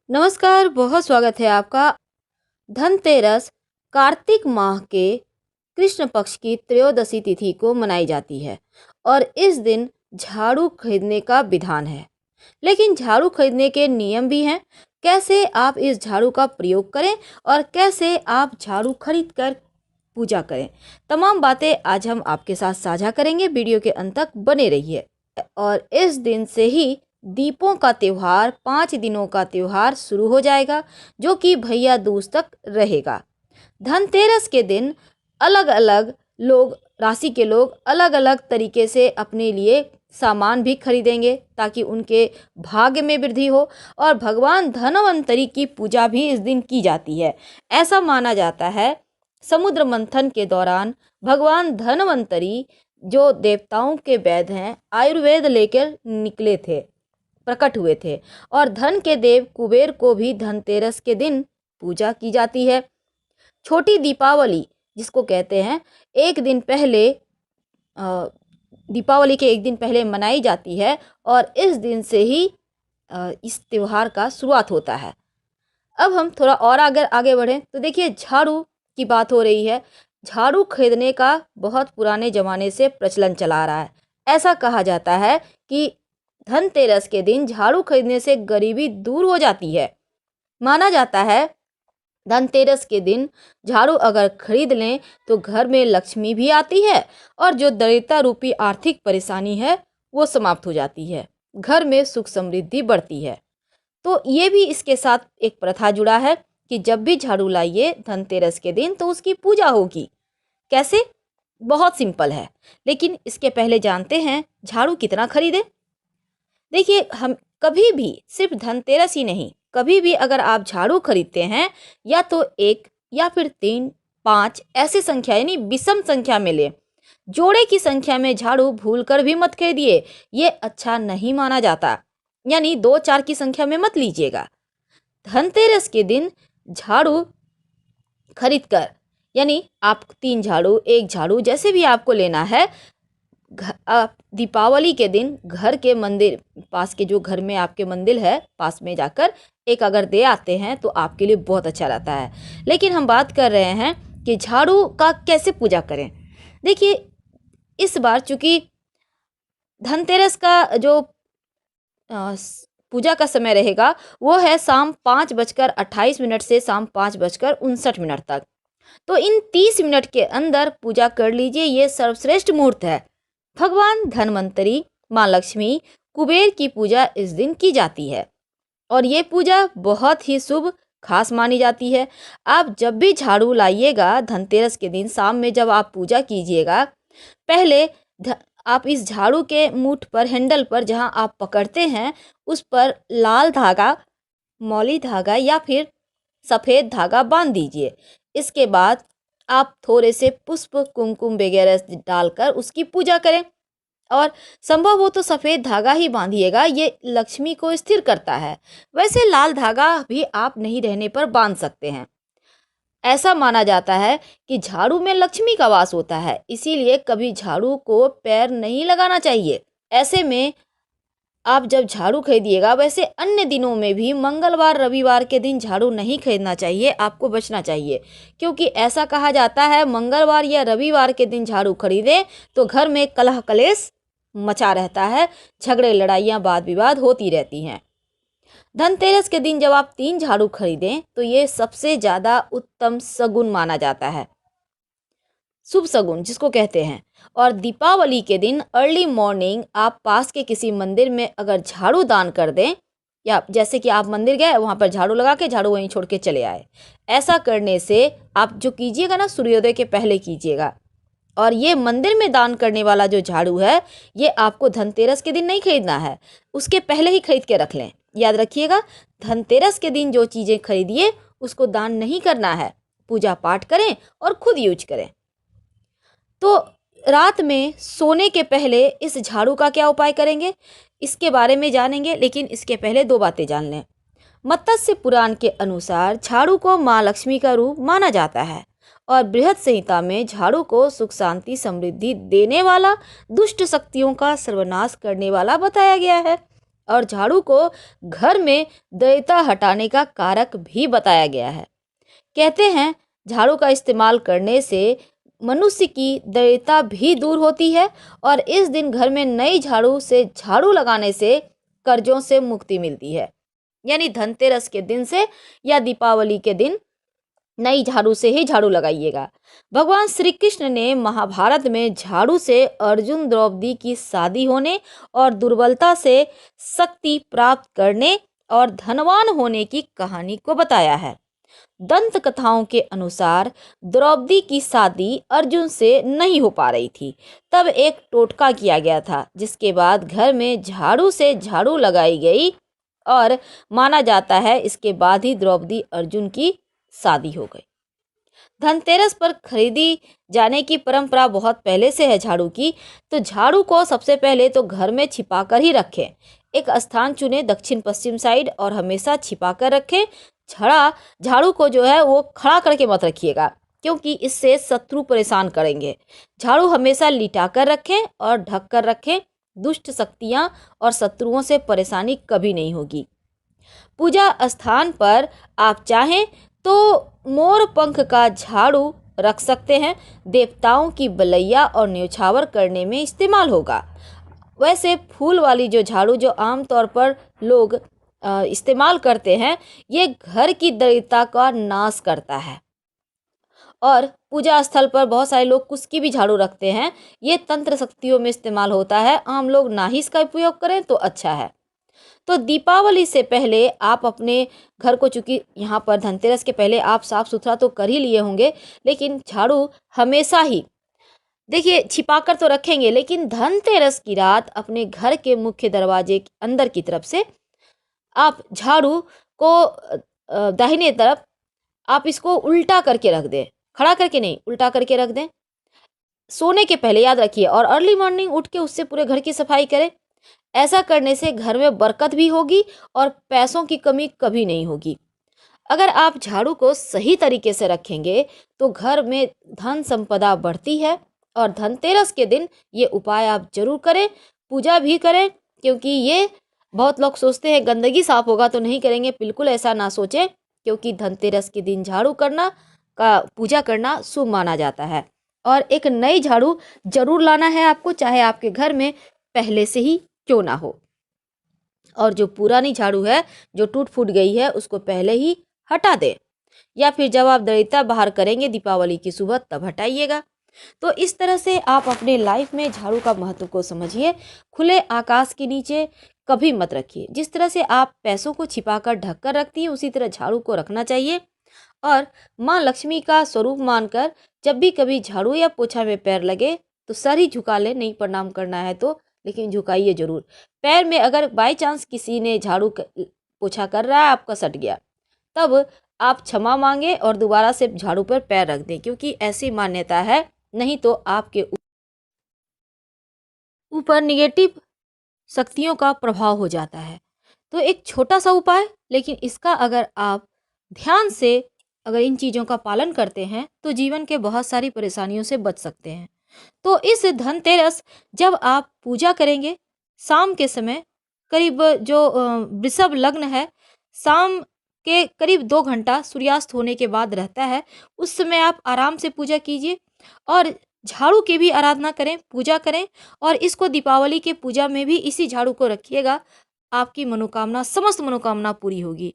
नमस्कार, बहुत स्वागत है आपका। धनतेरस कार्तिक माह के कृष्ण पक्ष की त्रयोदशी तिथि को मनाई जाती है और इस दिन झाड़ू खरीदने का विधान है। लेकिन झाड़ू खरीदने के नियम भी हैं। कैसे आप इस झाड़ू का प्रयोग करें और कैसे आप झाड़ू खरीद कर पूजा करें, तमाम बातें आज हम आपके साथ साझा करेंगे। वीडियो के अंत तक बने रहिए। और इस दिन से ही दीपों का त्योहार, 5 दिनों का त्योहार शुरू हो जाएगा, जो कि भैया दूज तक रहेगा। धनतेरस के दिन अलग अलग लोग, राशि के लोग अलग अलग तरीके से अपने लिए सामान भी खरीदेंगे ताकि उनके भाग्य में वृद्धि हो। और भगवान धनवंतरी की पूजा भी इस दिन की जाती है। ऐसा माना जाता है, समुद्र मंथन के दौरान भगवान धनवंतरी, जो देवताओं के वैद्य हैं, आयुर्वेद लेकर निकले थे, प्रकट हुए थे। और धन के देव कुबेर को भी धनतेरस के दिन पूजा की जाती है। छोटी दीपावली जिसको कहते हैं, एक दिन पहले दीपावली के एक दिन पहले मनाई जाती है और इस दिन से ही इस त्योहार का शुरुआत होता है। अब हम थोड़ा और आगे आगे बढ़ें तो देखिए, झाड़ू की बात हो रही है। झाड़ू खरीदने का बहुत पुराने ज़माने से प्रचलन चला आ रहा है। ऐसा कहा जाता है कि धनतेरस के दिन झाड़ू खरीदने से गरीबी दूर हो जाती है। माना जाता है, धनतेरस के दिन झाड़ू अगर खरीद लें तो घर में लक्ष्मी भी आती है और जो दरिद्रता रूपी आर्थिक परेशानी है वो समाप्त हो जाती है। घर में सुख समृद्धि बढ़ती है। तो ये भी इसके साथ एक प्रथा जुड़ा है कि जब भी झाड़ू लाइए धनतेरस के दिन तो उसकी पूजा होगी। कैसे? बहुत सिंपल है, लेकिन इसके पहले जानते हैं झाड़ू कितना खरीदें। देखिए, हम कभी भी, सिर्फ धनतेरस ही नहीं, कभी भी अगर आप झाड़ू खरीदते हैं, या तो 1 या फिर 3, 5 ऐसे संख्या यानी विषम संख्या में लें। जोड़े की संख्या में झाड़ू भूलकर भी मत खरीदिए, ये अच्छा नहीं माना जाता। यानी 2-4 की संख्या में मत लीजिएगा। धनतेरस के दिन झाड़ू खरीद कर, यानी आप 3 झाड़ू, 1 झाड़ू, जैसे भी आपको लेना है, दीपावली के दिन घर के मंदिर पास के, जो घर में आपके मंदिर है पास में जाकर एक अगर दे आते हैं तो आपके लिए बहुत अच्छा रहता है। लेकिन हम बात कर रहे हैं कि झाड़ू का कैसे पूजा करें। देखिए, इस बार चूंकि धनतेरस का जो पूजा का समय रहेगा वो है शाम 5:28 से शाम 5:59 तक। तो इन 30 मिनट के अंदर पूजा कर लीजिए, ये सर्वश्रेष्ठ मुहूर्त है। भगवान धनवंतरी, माँ लक्ष्मी, कुबेर की पूजा इस दिन की जाती है और ये पूजा बहुत ही शुभ खास मानी जाती है। आप जब भी झाड़ू लाइएगा धनतेरस के दिन शाम में, जब आप पूजा कीजिएगा, पहले आप इस झाड़ू के मुठ पर, हैंडल पर जहाँ आप पकड़ते हैं, उस पर लाल धागा, मौली धागा या फिर सफ़ेद धागा बांध दीजिए। इसके बाद आप थोड़े से पुष्प, कुमकुम वगैरह डालकर उसकी पूजा करें। और संभव हो तो सफ़ेद धागा ही बांधिएगा, ये लक्ष्मी को स्थिर करता है। वैसे लाल धागा भी आप नहीं रहने पर बांध सकते हैं। ऐसा माना जाता है कि झाड़ू में लक्ष्मी का वास होता है, इसीलिए कभी झाड़ू को पैर नहीं लगाना चाहिए। ऐसे में आप जब झाड़ू खरीदिएगा, वैसे अन्य दिनों में भी मंगलवार, रविवार के दिन झाड़ू नहीं खरीदना चाहिए, आपको बचना चाहिए। क्योंकि ऐसा कहा जाता है, मंगलवार या रविवार के दिन झाड़ू खरीदें तो घर में कलह कलेश मचा रहता है, झगड़े लड़ाइयाँ वाद विवाद होती रहती हैं। धनतेरस के दिन जब आप 3 झाड़ू खरीदें तो ये सबसे ज़्यादा उत्तम शगुन माना जाता है, शुभ शगुन जिसको कहते हैं। और दीपावली के दिन अर्ली मॉर्निंग आप पास के किसी मंदिर में अगर झाड़ू दान कर दें, या जैसे कि आप मंदिर गए, वहाँ पर झाड़ू लगा के झाड़ू वहीं छोड़ के चले आए, ऐसा करने से आप जो कीजिएगा ना, सूर्योदय के पहले कीजिएगा। और ये मंदिर में दान करने वाला जो झाड़ू है, ये आपको धनतेरस के दिन नहीं खरीदना है, उसके पहले ही खरीद के रख लें। याद रखिएगा, धनतेरस के दिन जो चीज़ें खरीदिए उसको दान नहीं करना है, पूजा पाठ करें और खुद यूज करें। तो रात में सोने के पहले इस झाड़ू का क्या उपाय करेंगे, इसके बारे में जानेंगे। लेकिन इसके पहले 2 बातें जान लें। मत्स्य पुराण के अनुसार झाड़ू को माँ लक्ष्मी का रूप माना जाता है और बृहद संहिता में झाड़ू को सुख शांति समृद्धि देने वाला, दुष्ट शक्तियों का सर्वनाश करने वाला बताया गया है। और झाड़ू को घर में दरिद्रता हटाने का कारक भी बताया गया है। कहते हैं झाड़ू का इस्तेमाल करने से मनुष्य की दरिद्रता भी दूर होती है और इस दिन घर में नई झाड़ू लगाने से कर्जों से मुक्ति मिलती है। यानी धनतेरस के दिन से या दीपावली के दिन नई झाड़ू से ही झाड़ू लगाइएगा। भगवान श्री कृष्ण ने महाभारत में झाड़ू से अर्जुन द्रौपदी की शादी होने और दुर्बलता से शक्ति प्राप्त करने और धनवान होने की कहानी को बताया है। दंत कथाओं के अनुसार द्रौपदी की शादी अर्जुन से नहीं हो पा रही थी। तब एक टोटका किया गया था जिसके बाद घर में झाड़ू से झाड़ू लगाई गई और माना जाता है इसके बाद ही द्रौपदी अर्जुन की शादी हो गई। धनतेरस पर खरीदी जाने की परंपरा बहुत पहले से है झाड़ू की। तो झाड़ू को सबसे पहले तो घर में छिपा कर ही रखें। एक स्थान चुने दक्षिण पश्चिम साइड और हमेशा छिपा कर रखें। झाड़ू को जो है वो खड़ा करके मत रखिएगा क्योंकि इससे शत्रु परेशान करेंगे। झाड़ू हमेशा लिटा कर रखें और ढक कर रखें। दुष्ट शक्तियां और शत्रुओं से परेशानी कभी नहीं होगी। पूजा स्थान पर आप चाहें तो मोर पंख का झाड़ू रख सकते हैं। देवताओं की बलैया और न्यौछावर करने में इस्तेमाल होगा। वैसे फूल वाली जो झाड़ू जो आमतौर पर लोग इस्तेमाल करते हैं ये घर की दरिद्रता का नाश करता है। और पूजा स्थल पर बहुत सारे लोग कुछ की भी झाड़ू रखते हैं। ये तंत्र शक्तियों में इस्तेमाल होता है। आम लोग ना ही इसका उपयोग करें तो अच्छा है। तो दीपावली से पहले आप अपने घर को, चूंकि यहाँ पर धनतेरस के पहले आप साफ सुथरा तो कर ही लिए होंगे, लेकिन झाड़ू हमेशा ही देखिए छिपा कर तो रखेंगे, लेकिन धनतेरस की रात अपने घर के मुख्य दरवाजे के अंदर की तरफ से आप झाड़ू को दाहिने तरफ आप इसको उल्टा करके रख दें। खड़ा करके नहीं, उल्टा करके रख दें। सोने के पहले याद रखिए और अर्ली मॉर्निंग उठ के उससे पूरे घर की सफाई करें। ऐसा करने से घर में बरकत भी होगी और पैसों की कमी कभी नहीं होगी। अगर आप झाड़ू को सही तरीके से रखेंगे तो घर में धन संपदा बढ़ती है। और धनतेरस के दिन ये उपाय आप जरूर करें, पूजा भी करें, क्योंकि ये बहुत लोग सोचते हैं गंदगी साफ होगा तो नहीं करेंगे। बिल्कुल ऐसा ना सोचें, क्योंकि धनतेरस के दिन झाड़ू करना का पूजा करना शुभ माना जाता है। और एक नई झाड़ू जरूर लाना है आपको, चाहे आपके घर में पहले से ही क्यों ना हो। और जो पुरानी झाड़ू है जो टूट फूट गई है उसको पहले ही हटा दें, या फिर जब आप दरिद्रता बाहर करेंगे दीपावली की सुबह तब हटाइएगा। तो इस तरह से आप अपने लाइफ में झाड़ू का महत्व को समझिए। खुले आकाश के नीचे कभी मत रखिए। जिस तरह से आप पैसों को छिपाकर ढक कर रखती हैं उसी तरह झाड़ू को रखना चाहिए। और माँ लक्ष्मी का स्वरूप मानकर जब भी कभी झाड़ू या पोछा में पैर लगे तो सर ही झुका ले, नहीं प्रणाम करना है तो, लेकिन झुकाइए जरूर। पैर में अगर बाई चांस किसी ने पोछा कर रहा है आपका सट गया, तब आप क्षमा मांगे और दोबारा से झाड़ू पर पैर रख दें, क्योंकि ऐसी मान्यता है। नहीं तो आपके ऊपर निगेटिव शक्तियों का प्रभाव हो जाता है। तो एक छोटा सा उपाय, लेकिन इसका अगर आप ध्यान से अगर इन चीज़ों का पालन करते हैं तो जीवन के बहुत सारी परेशानियों से बच सकते हैं। तो इस धनतेरस जब आप पूजा करेंगे शाम के समय, करीब जो वृषभ लग्न है शाम के करीब 2 घंटा सूर्यास्त होने के बाद रहता है, उस समय आप आराम से पूजा कीजिए और झाड़ू की भी आराधना करें, पूजा करें। और इसको दीपावली के पूजा में भी इसी झाड़ू को रखिएगा। आपकी मनोकामना, समस्त मनोकामना पूरी होगी।